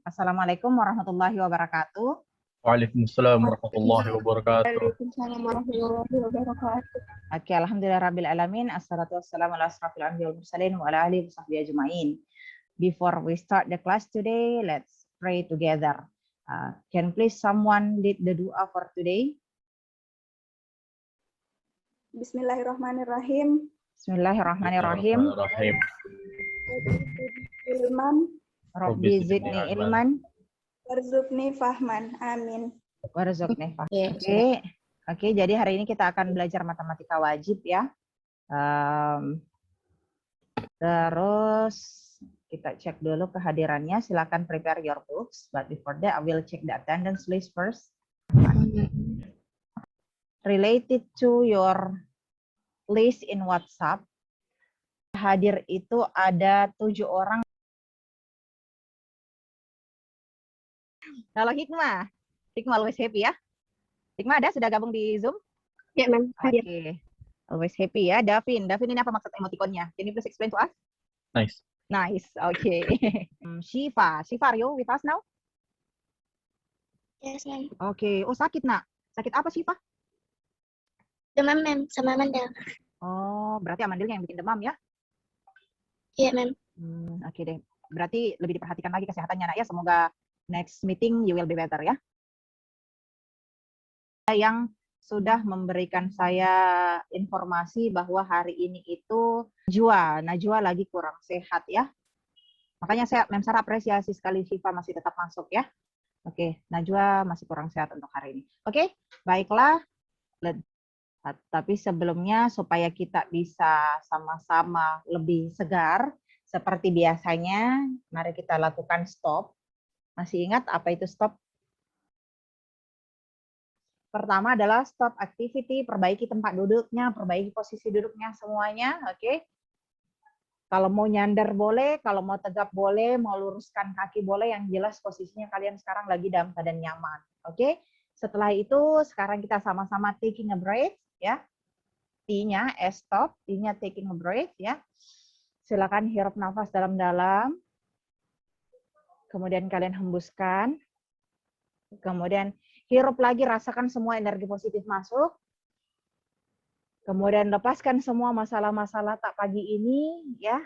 Assalamualaikum warahmatullahi wabarakatuh. Waalaikumsalam warahmatullahi wabarakatuh. Waalaikumsalam warahmatullahi wabarakatuh. Oke, alhamdulillahirabbil alamin. Assalatu wassalamu ala asrofil anbiya'i wal mursalin wa ala alihi washabbihi ajmain. Before we start the class today, let's pray together. Can please someone lead the dua for today? Bismillahirrahmanirrahim. Bismillahirrahmanirrahim. Ilman, Rabbi zidni ilman warzuqni fahman. Amin. warzuqni fahman. Oke, jadi hari ini kita akan belajar matematika wajib ya. Terus kita cek dulu kehadirannya. Silakan prepare your books. But before that, I will check the attendance list first. Related to your list in WhatsApp, hadir itu ada 7 orang. Kalau Hikmah always happy ya. Hikmah ada sudah gabung di Zoom? Ya, Ma'am. Oke. Always happy ya. Davin ini apa maksud emoticonnya? Can you please explain to us? Nice. Okay. Shiva, are you with us now? Yes, Ma'am. Okay. Oh, sakit nak. Sakit apa Shiva? Demam, Ma'am, sama Amanda. Oh, berarti Amandilnya yang bikin demam ya? Iya, Ma'am. Oke deh. Berarti lebih diperhatikan lagi kesehatannya nak ya. Semoga next meeting you will be better ya. Yang sudah memberikan saya informasi bahwa hari ini itu Najwa lagi kurang sehat ya. Makanya Mem Sarah apresiasi sekali Syifa masih tetap masuk ya. Oke, Najwa masih kurang sehat untuk hari ini. Oke, baiklah. Tapi sebelumnya supaya kita bisa sama-sama lebih segar seperti biasanya, mari kita lakukan stop. Masih ingat apa itu stop? Pertama adalah stop activity, perbaiki tempat duduknya, perbaiki posisi duduknya semuanya, oke? Kalau mau nyandar boleh, kalau mau tegap boleh, mau luruskan kaki boleh, yang jelas posisinya kalian sekarang lagi dalam keadaan nyaman, oke? Setelah itu sekarang kita sama-sama taking a break, ya. T-nya stop, T-nya taking a break, ya. Silakan hirup nafas dalam-dalam. Kemudian kalian hembuskan. Kemudian hirup lagi, rasakan semua energi positif masuk. Kemudian lepaskan semua masalah-masalah tak pagi ini, ya.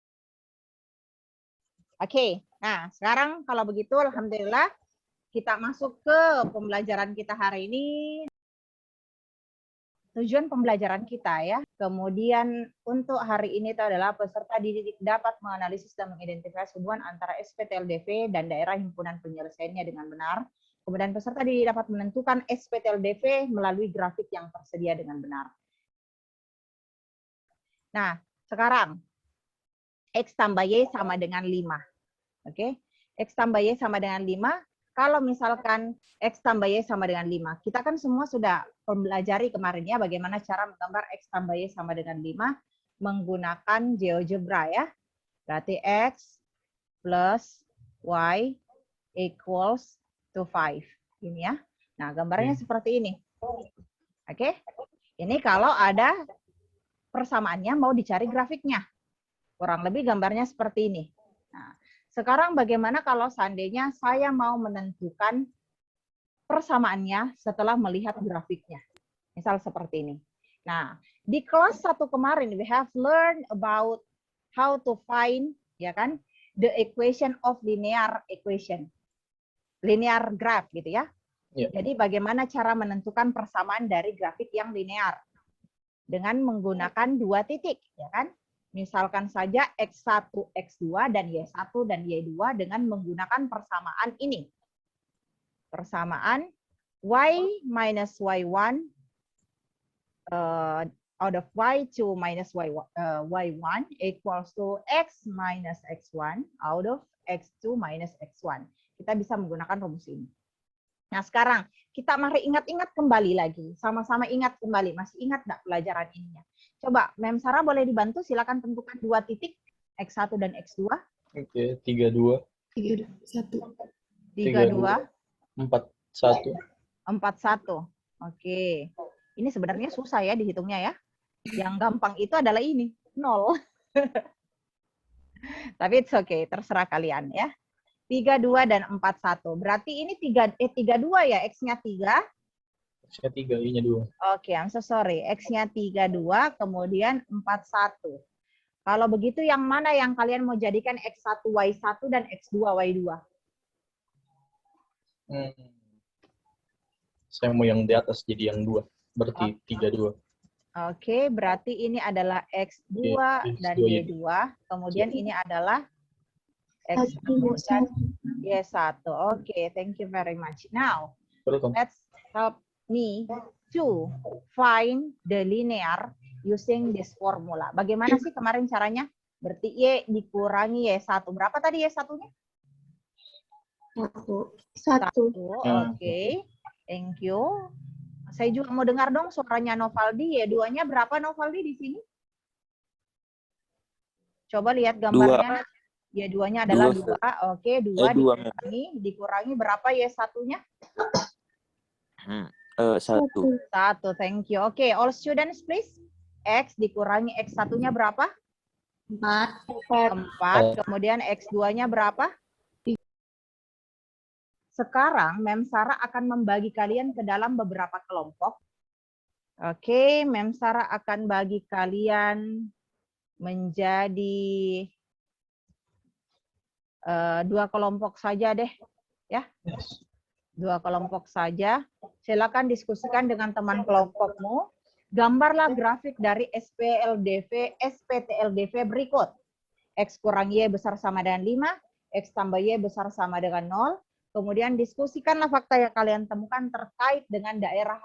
Oke, nah sekarang kalau begitu, alhamdulillah kita masuk ke pembelajaran kita hari ini. Tujuan pembelajaran kita ya. Kemudian untuk hari ini itu adalah peserta didik dapat menganalisis dan mengidentifikasi hubungan antara SPTLDV dan daerah himpunan penyelesaiannya dengan benar. Kemudian peserta didik dapat menentukan SPTLDV melalui grafik yang tersedia dengan benar. Nah, sekarang X tambah Y sama dengan 5. Oke? X tambah Y sama dengan 5. Kalau misalkan X tambah Y sama dengan 5, kita kan semua sudah pelajari kemarin ya bagaimana cara menggambar X tambah Y sama dengan 5 menggunakan GeoGebra ya. Berarti X plus Y equals to 5. Ini ya. Nah, gambarnya seperti ini. Oke? Ini kalau ada persamaannya mau dicari grafiknya. Kurang lebih gambarnya seperti ini. Nah, sekarang bagaimana kalau seandainya saya mau menentukan persamaannya setelah melihat grafiknya. Misal seperti ini. Nah, di kelas 1 kemarin we have learned about how to find ya kan the equation of linear equation. Linear graph gitu ya. Jadi bagaimana cara menentukan persamaan dari grafik yang linear dengan menggunakan 2 titik ya kan? Misalkan saja X1, X2, dan Y1 dan Y2 dengan menggunakan persamaan ini. Persamaan Y minus Y1 out of Y2 minus Y1 equals to X minus X1 out of X2 minus X1. Kita bisa menggunakan rumus ini. Nah sekarang kita mari ingat-ingat kembali lagi. Sama-sama ingat kembali. Masih ingat nggak pelajaran ininya? Coba, Mem Sarah boleh dibantu, silakan tentukan 2 titik, X1 dan X2. Oke, 32. 32. 41. 41. Oke. Ini sebenarnya susah ya dihitungnya ya. Yang gampang itu adalah ini, 0. Tapi it's okay, terserah kalian ya. 32 dan 41. Berarti ini 32 ya, X-nya 3. X-nya 3, Y-nya 2. Oke, I'm so sorry. X-nya 32, kemudian 41. Kalau begitu yang mana yang kalian mau jadikan X1, Y1 dan X2, Y2? Saya mau yang di atas jadi yang 2. Berarti 32. Oke, berarti ini adalah X2 dan Y2. Kemudian ini adalah X1 dan Y1. Oke, thank you very much. Now, let's help me to find the linear using this formula. Bagaimana sih kemarin caranya? Berarti Y dikurangi Y1. Berapa tadi Y1-nya? 1. Oke, thank you. Saya juga mau dengar dong suaranya Novaldi. Y2-nya berapa Novaldi di sini? Coba lihat gambarnya. Y2-nya adalah 2. Oke, 2 dikurangi berapa Y1-nya? 1. 1, thank you. Oke, all students please. X dikurangi X1-nya berapa? 4. Kemudian X2-nya berapa? Sekarang Mem Sarah akan membagi kalian ke dalam beberapa kelompok. Oke, Mem Sarah akan bagi kalian menjadi 2 kelompok saja deh, ya. 2 kelompok saja. Silakan diskusikan dengan teman kelompokmu. Gambarlah grafik dari SPTLDV berikut. X kurang Y besar sama dengan 5, X tambah Y besar sama dengan 0. Kemudian diskusikanlah fakta yang kalian temukan terkait dengan daerah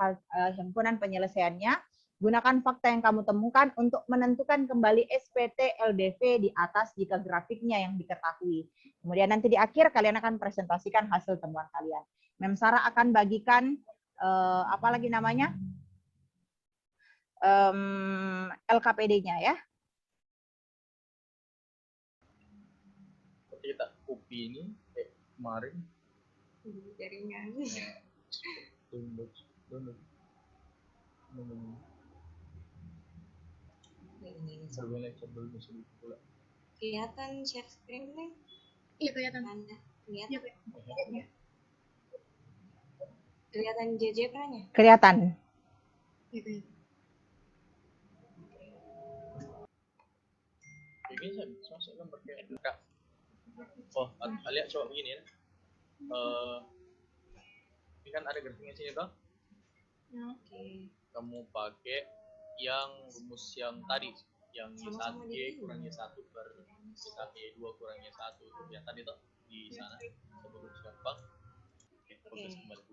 himpunan penyelesaiannya. Gunakan fakta yang kamu temukan untuk menentukan kembali SPT LDV di atas jika grafiknya yang diketahui. Kemudian nanti di akhir kalian akan presentasikan hasil temuan kalian. Mem Sarah akan bagikan apa lagi namanya? LKPD-nya ya. Kita kopi ini kemarin jaringan. Kelihatan share screen nih? Iya, kelihatan. Kelihatan. Kelihatan JJ-nya? Kelihatan. Ini saya masuk gambar kayak enggak. Oh, lihat coba begini ya. Ini kan ada grafiknya sini toh. Oke. Kamu pakai yang rumus yang tadi, yang Y1 Y kurang Y1 per Y1 Y2 kurang Y1 itu kelihatan itu di sana. Coba rumus gampang. Oke, kembali dulu.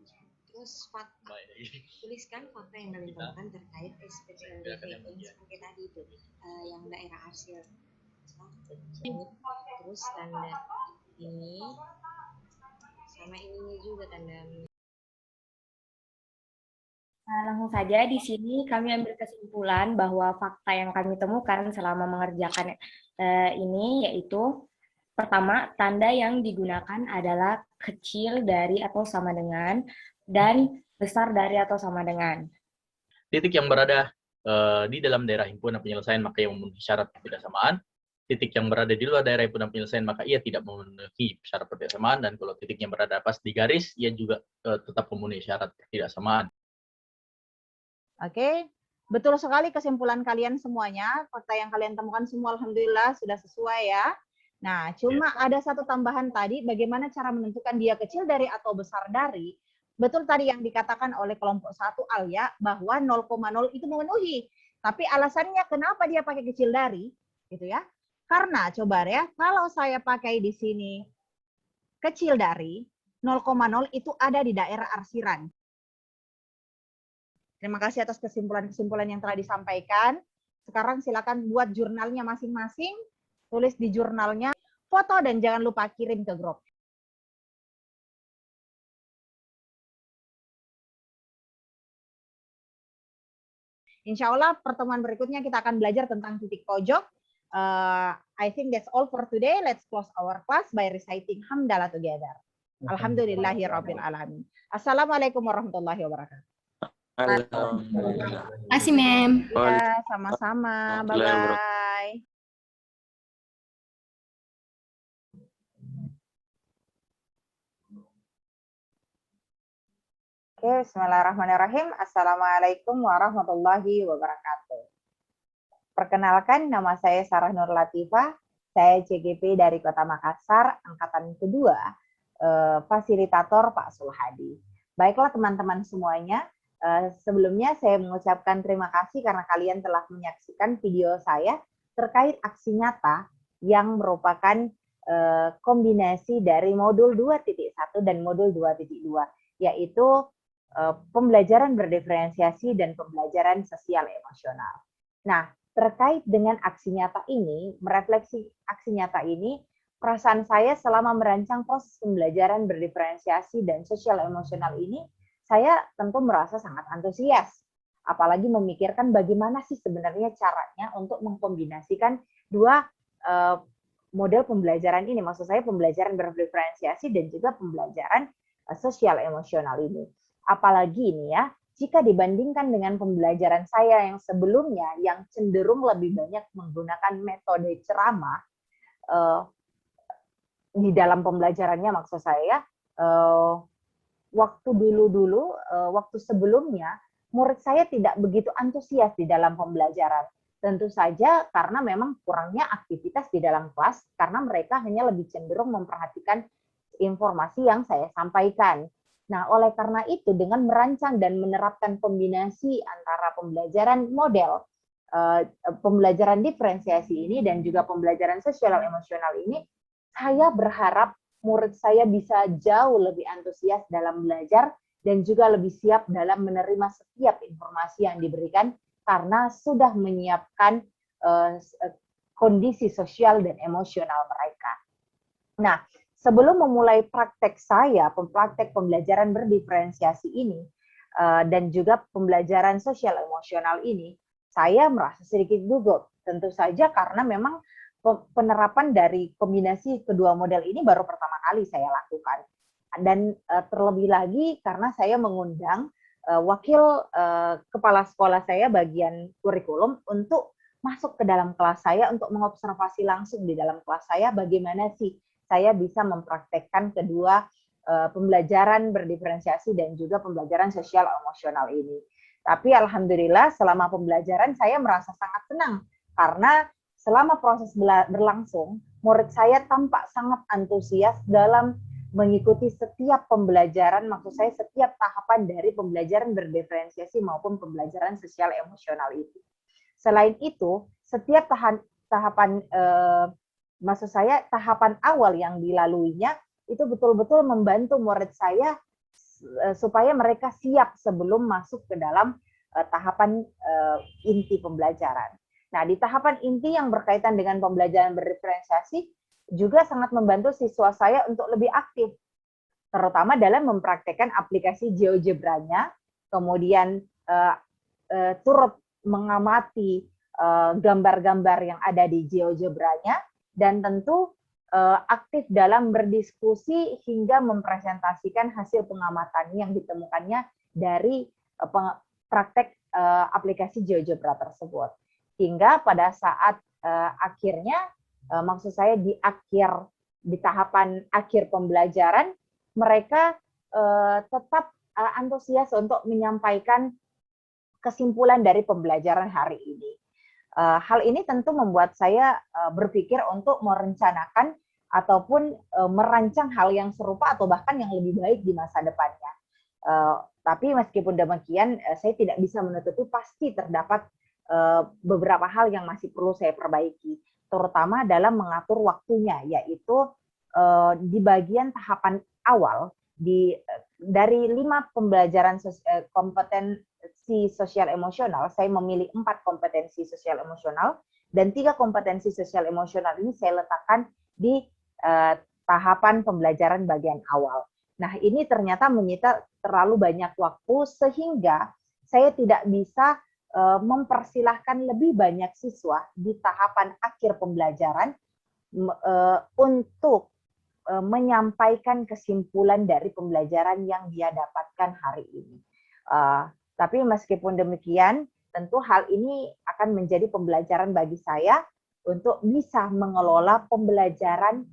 Terus tuliskan fakta yang kalian temukan terkait SPTLDV yang seperti tadi itu, yang daerah arsil. Terus tanda ini sama ininya juga tanda. Langsung saja di sini kami ambil kesimpulan bahwa fakta yang kami temukan selama mengerjakan ini yaitu pertama, tanda yang digunakan adalah kecil dari atau sama dengan dan besar dari atau sama dengan. Titik yang berada di dalam daerah himpunan penyelesaian maka ia memenuhi syarat ketidaksamaan. Titik yang berada di luar daerah himpunan penyelesaian maka ia tidak memenuhi syarat ketidaksamaan, dan kalau titik yang berada pas di garis ia juga tetap memenuhi syarat ketidaksamaan. Oke, betul sekali kesimpulan kalian semuanya. Fakta yang kalian temukan semua alhamdulillah sudah sesuai ya. Nah, cuma ada satu tambahan tadi, bagaimana cara menentukan dia kecil dari atau besar dari. Betul tadi yang dikatakan oleh kelompok 1 Alia bahwa 0,0 itu memenuhi. Tapi alasannya kenapa dia pakai kecil dari, gitu ya. Karena coba ya, kalau saya pakai di sini kecil dari 0,0 itu ada di daerah arsiran. Terima kasih atas kesimpulan-kesimpulan yang telah disampaikan. Sekarang silakan buat jurnalnya masing-masing, tulis di jurnalnya, foto dan jangan lupa kirim ke grup. Insya Allah pertemuan berikutnya kita akan belajar tentang titik pojok. I think that's all for today. Let's close our class by reciting hamdalah together. Alhamdulillahirabbil alamin. Assalamualaikum warahmatullahi wabarakatuh. Alhamdulillah. Terima kasih, Mem. Ya, sama-sama. Bye-bye. Oke, bismillahirrahmanirrahim. Assalamualaikum warahmatullahi wabarakatuh. Perkenalkan, nama saya Sarah Nur Latifah. Saya CGP dari Kota Makassar, angkatan kedua, fasilitator Pak Sulhadi. Baiklah teman-teman semuanya, sebelumnya saya mengucapkan terima kasih karena kalian telah menyaksikan video saya terkait aksi nyata yang merupakan kombinasi dari modul 2.1 dan modul 2.2, yaitu pembelajaran berdiferensiasi dan pembelajaran sosial emosional. Nah, terkait dengan aksi nyata ini, merefleksi aksi nyata ini, perasaan saya selama merancang proses pembelajaran berdiferensiasi dan sosial emosional ini, saya tentu merasa sangat antusias. Apalagi memikirkan bagaimana sih sebenarnya caranya untuk mengkombinasikan dua model pembelajaran ini. Maksud saya pembelajaran berdiferensiasi dan juga pembelajaran sosial emosional ini. Apalagi ini ya, jika dibandingkan dengan pembelajaran saya yang sebelumnya, yang cenderung lebih banyak menggunakan metode ceramah, di dalam pembelajarannya maksud saya, waktu dulu-dulu, waktu sebelumnya, murid saya tidak begitu antusias di dalam pembelajaran. Tentu saja karena memang kurangnya aktivitas di dalam kelas, karena mereka hanya lebih cenderung memperhatikan informasi yang saya sampaikan. Nah, oleh karena itu, dengan merancang dan menerapkan kombinasi antara pembelajaran model, pembelajaran diferensiasi ini, dan juga pembelajaran sosial emosional ini, saya berharap murid saya bisa jauh lebih antusias dalam belajar, dan juga lebih siap dalam menerima setiap informasi yang diberikan, karena sudah menyiapkan kondisi sosial dan emosional mereka. Nah, sebelum memulai praktek saya, praktek pembelajaran berdiferensiasi ini, dan juga pembelajaran sosial emosional ini, saya merasa sedikit gugup. Tentu saja karena memang penerapan dari kombinasi kedua model ini baru pertama kali saya lakukan. Dan terlebih lagi karena saya mengundang wakil kepala sekolah saya bagian kurikulum untuk masuk ke dalam kelas saya untuk mengobservasi langsung di dalam kelas saya bagaimana sih saya bisa mempraktekkan kedua pembelajaran berdiferensiasi dan juga pembelajaran sosial emosional ini. Tapi alhamdulillah selama pembelajaran saya merasa sangat senang karena selama proses berlangsung, murid saya tampak sangat antusias dalam mengikuti setiap pembelajaran, maksud saya setiap tahapan dari pembelajaran berdiferensiasi maupun pembelajaran sosial emosional itu. Selain itu, setiap tahapan maksud saya tahapan awal yang dilaluinya itu betul-betul membantu murid saya supaya mereka siap sebelum masuk ke dalam tahapan inti pembelajaran. Nah, di tahapan inti yang berkaitan dengan pembelajaran berdiferensiasi juga sangat membantu siswa saya untuk lebih aktif, terutama dalam mempraktekkan aplikasi GeoGebra-nya, kemudian turut mengamati gambar-gambar yang ada di GeoGebra-nya, dan tentu aktif dalam berdiskusi hingga mempresentasikan hasil pengamatan yang ditemukannya dari praktek aplikasi GeoGebra tersebut. Hingga pada saat akhirnya, maksud saya di tahapan akhir pembelajaran, mereka tetap antusias untuk menyampaikan kesimpulan dari pembelajaran hari ini. Hal ini tentu membuat saya berpikir untuk merencanakan ataupun merancang hal yang serupa atau bahkan yang lebih baik di masa depannya. Tapi meskipun demikian, saya tidak bisa menutupi pasti terdapat beberapa hal yang masih perlu saya perbaiki, terutama dalam mengatur waktunya, yaitu di bagian tahapan awal dari 5 pembelajaran kompetensi sosial emosional, saya memilih 4 kompetensi sosial emosional, dan 3 kompetensi sosial emosional ini saya letakkan di tahapan pembelajaran bagian awal. Nah, ini ternyata menyita terlalu banyak waktu sehingga saya tidak bisa mempersilahkan lebih banyak siswa di tahapan akhir pembelajaran untuk menyampaikan kesimpulan dari pembelajaran yang dia dapatkan hari ini. Tapi meskipun demikian, tentu hal ini akan menjadi pembelajaran bagi saya untuk bisa mengelola pembelajaran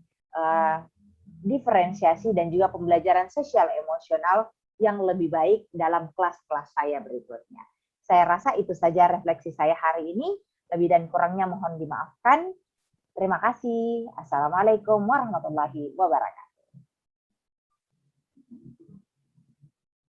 diferensiasi dan juga pembelajaran sosial emosional yang lebih baik dalam kelas-kelas saya berikutnya. Saya rasa itu saja refleksi saya hari ini. Lebih dan kurangnya mohon dimaafkan. Terima kasih. Assalamualaikum warahmatullahi wabarakatuh.